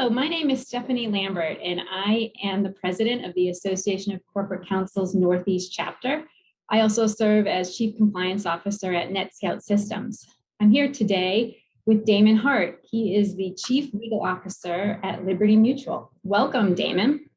Hello, my name is Stephanie Lambert, and I am the president of the Association of Corporate Counsels Northeast chapter. I also serve as Chief Compliance Officer at NetScout Systems. I'm here today with Damon Hart. He is the Chief Legal Officer at Liberty Mutual. Welcome, Damon.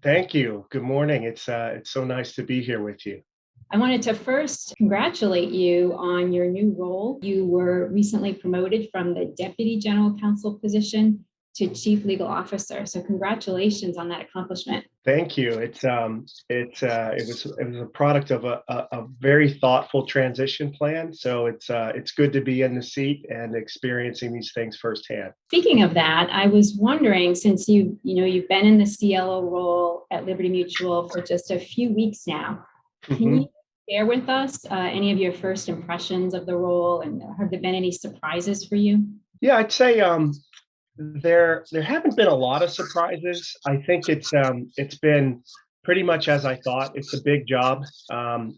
Thank you. Good morning. It's so nice to be here with you. I wanted to first congratulate you on your new role. You were recently promoted from the Deputy General Counsel position to Chief Legal Officer. So congratulations on that accomplishment. Thank you. It was a product of a very thoughtful transition plan. So it's good to be in the seat and experiencing these things firsthand. Speaking of that, I was wondering, since you've been in the CLO role at Liberty Mutual for just a few weeks now, can you share with us any of your first impressions of the role, and have there been any surprises for you? Yeah, I'd say there haven't been a lot of surprises. I think it's been pretty much as I thought. It's a big job.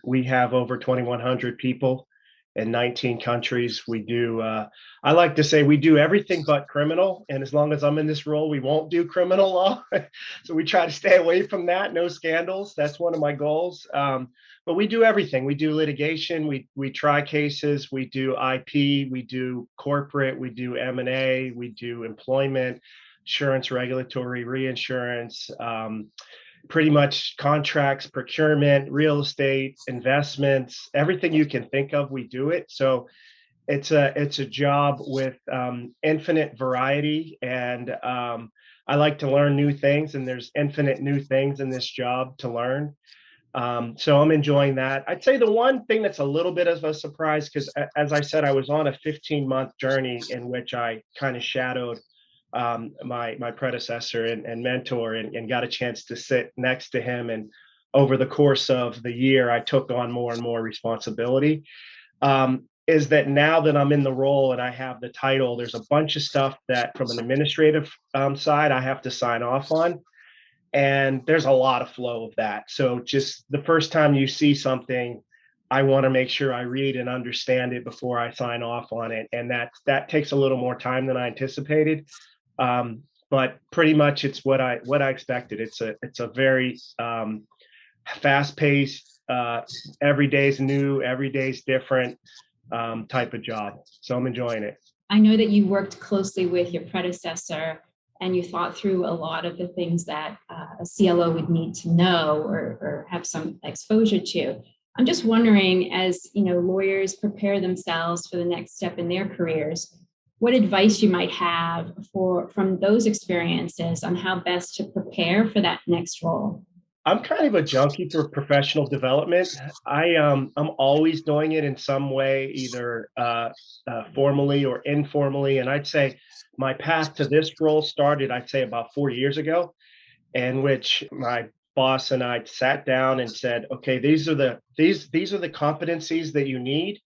We have over 2,100 people in 19 countries. We do, I like to say we do everything but criminal. And as long as I'm in this role, we won't do criminal law. So we try to stay away from that. No scandals. That's one of my goals. But we do everything. We do litigation. We try cases. We do IP. We do corporate. We do M&A. We do employment, insurance, regulatory, reinsurance, pretty much contracts, procurement, real estate, investments, everything you can think of, we do it. So it's a job with infinite variety, and I like to learn new things, and there's infinite new things in this job to learn. So I'm enjoying that. I'd say the one thing that's a little bit of a surprise, because as I said, I was on a 15-month journey in which I kind of shadowed my predecessor and mentor, and got a chance to sit next to him. And over the course of the year, I took on more and more responsibility. Is that now that I'm in the role and I have the title, there's a bunch of stuff that from an administrative side I have to sign off on. And there's a lot of flow of that. So just the first time you see something, I want to make sure I read and understand it before I sign off on it. And that takes a little more time than I anticipated. But pretty much it's what I expected. It's a very fast-paced, every day's new, every day's different type of job. So I'm enjoying it. I know that you worked closely with your predecessor and you thought through a lot of the things that a CLO would need to know or have some exposure to. I'm just wondering, as lawyers prepare themselves for the next step in their careers, what advice you might have from those experiences on how best to prepare for that next role. I'm kind of a junkie for professional development. I'm always doing it in some way, either formally or informally. And I'd say my path to this role started, I'd say about 4 years ago, in which my boss and I sat down and said, okay, these are the competencies that you need.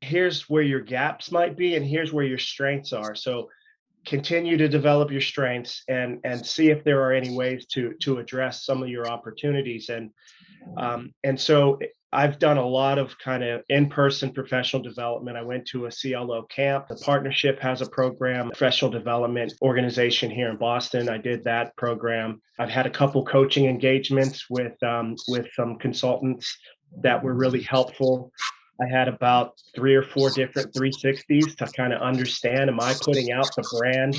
Here's where your gaps might be, and here's where your strengths are. So continue to develop your strengths and see if there are any ways to address some of your opportunities. And so I've done a lot of kind of in-person professional development. I went to a CLO camp. The partnership has a program, professional development organization here in Boston. I did that program. I've had a couple coaching engagements with some consultants that were really helpful. I had about 3 or 4 different 360s to kind of understand, am I putting out the brand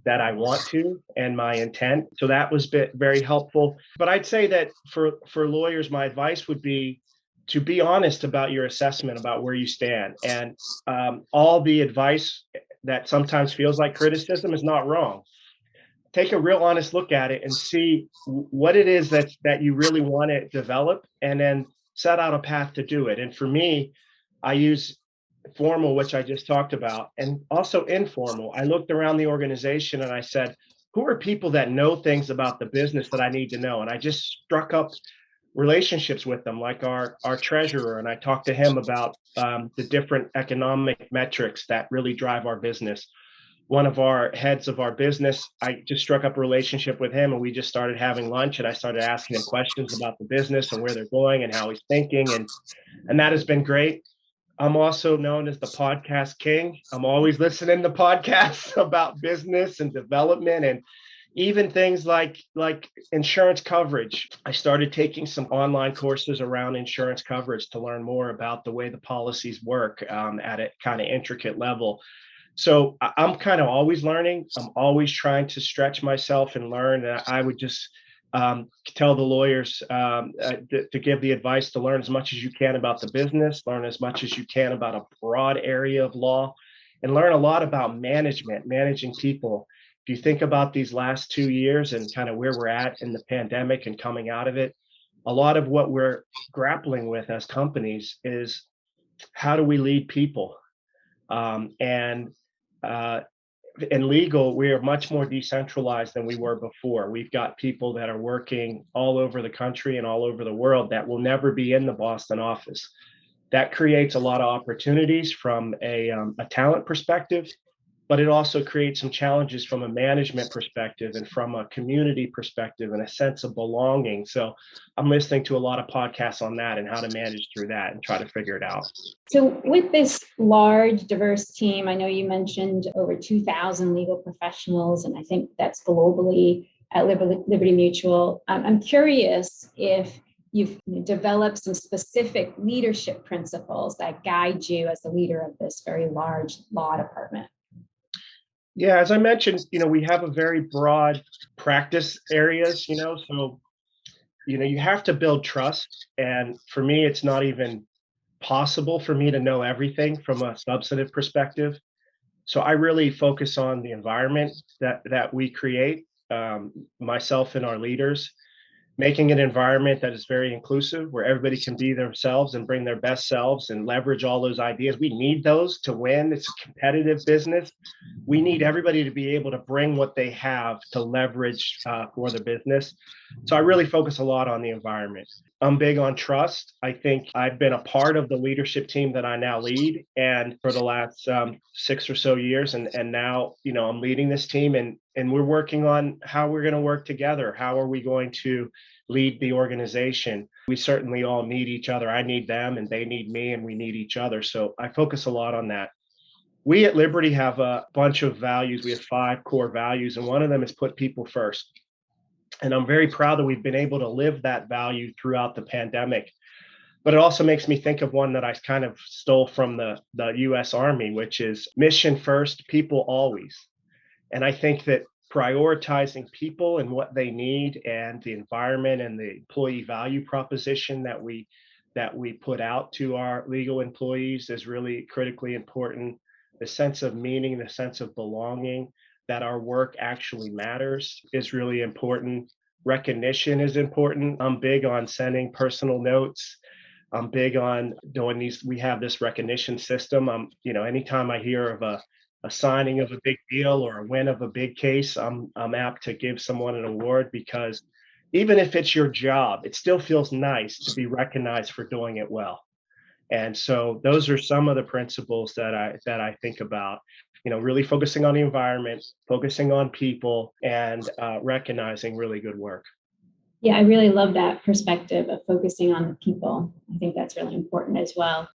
that I want to, and my intent? So that was very helpful. But I'd say that for lawyers, my advice would be to be honest about your assessment about where you stand. And all the advice that sometimes feels like criticism is not wrong. Take a real honest look at it and see what it is that you really want to develop, and then set out a path to do it. And for me, I use formal, which I just talked about, and also informal. I looked around the organization and I said, who are people that know things about the business that I need to know? And I just struck up relationships with them, like our treasurer. And I talked to him about the different economic metrics that really drive our business. One of our heads of our business, I just struck up a relationship with him, and we just started having lunch, and I started asking him questions about the business and where they're going and how he's thinking. And that has been great. I'm also known as the podcast king. I'm always listening to podcasts about business and development and even things like insurance coverage. I started taking some online courses around insurance coverage to learn more about the way the policies work at a kind of intricate level. So I'm kind of always learning. I'm always trying to stretch myself and learn. And I would just tell the lawyers to give the advice to learn as much as you can about the business, learn as much as you can about a broad area of law, and learn a lot about management, managing people. If you think about these last 2 years and kind of where we're at in the pandemic and coming out of it, a lot of what we're grappling with as companies is how do we lead people? And uh, in legal, we are much more decentralized than we were before. We've got people that are working all over the country and all over the world that will never be in the Boston office. That creates a lot of opportunities from a talent perspective, but it also creates some challenges from a management perspective and from a community perspective and a sense of belonging. So I'm listening to a lot of podcasts on that and how to manage through that and try to figure it out. So with this large, diverse team, I know you mentioned over 2,000 legal professionals, and I think that's globally at Liberty Mutual. I'm curious if you've developed some specific leadership principles that guide you as the leader of this very large law department. Yeah, as I mentioned, we have a very broad practice areas, so you have to build trust. And for me, it's not even possible for me to know everything from a substantive perspective. So I really focus on the environment that we create, myself and our leaders, making an environment that is very inclusive, where everybody can be themselves and bring their best selves and leverage all those ideas. We need those to win. It's a competitive business. We need everybody to be able to bring what they have to leverage for the business. So I really focus a lot on the environment. I'm big on trust. I think I've been a part of the leadership team that I now lead, and for the last 6 or so years, and now I'm leading this team, and we're working on how we're going to work together. How are we going to lead the organization? We certainly all need each other. I need them, and they need me, and we need each other. So I focus a lot on that. We at Liberty have a bunch of values. We have 5 core values, and one of them is put people first. And I'm very proud that we've been able to live that value throughout the pandemic. But it also makes me think of one that I kind of stole from the US Army, which is mission first, people always. And I think that prioritizing people and what they need and the environment and the employee value proposition that we put out to our legal employees is really critically important. The sense of meaning, the sense of belonging, that our work actually matters is really important. Recognition is important. I'm big on sending personal notes. I'm big on doing these. We have this recognition system. Anytime I hear of a signing of a big deal or a win of a big case, I'm apt to give someone an award, because even if it's your job, it still feels nice to be recognized for doing it well. And so those are some of the principles that I think about, really focusing on the environment, focusing on people, and recognizing really good work. Yeah, I really love that perspective of focusing on the people. I think that's really important as well.